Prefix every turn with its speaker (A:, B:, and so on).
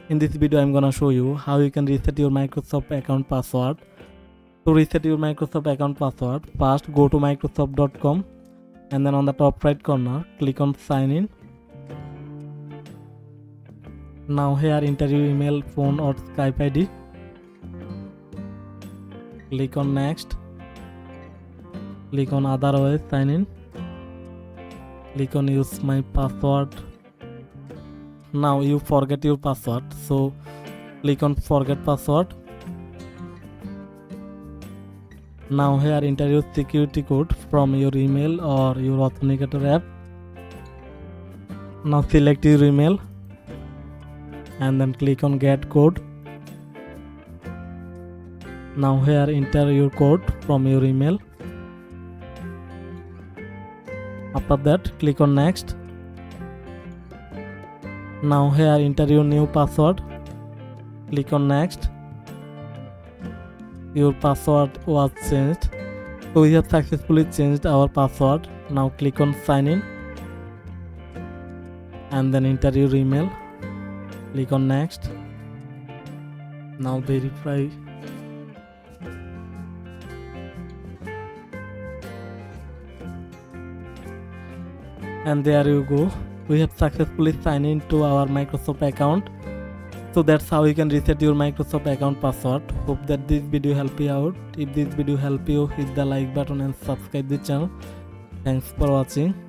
A: In this video I'm gonna show you how you can reset your Microsoft account password. To reset your Microsoft account password, first go to microsoft.com and then on the top right corner click on sign in. Now here enter your email, phone or Skype ID. Click on next. Click on other way sign in. Click on use my password. Now you forget your password, so click on forget password. Now here enter your security code from your email or your authenticator app. Now select your email and then click on get code. Now here enter your code from your email. After that click on next. Now here enter your new password. Click on next. Your password was changed. So we have successfully changed our password. Now click on sign in and then enter your email. Click on next. Now verify. And there you go. We have successfully signed in to our Microsoft account. So that's how you can reset your Microsoft account password. Hope that this video helped you out. If this video helped you, hit the like button and subscribe the channel. Thanks for watching.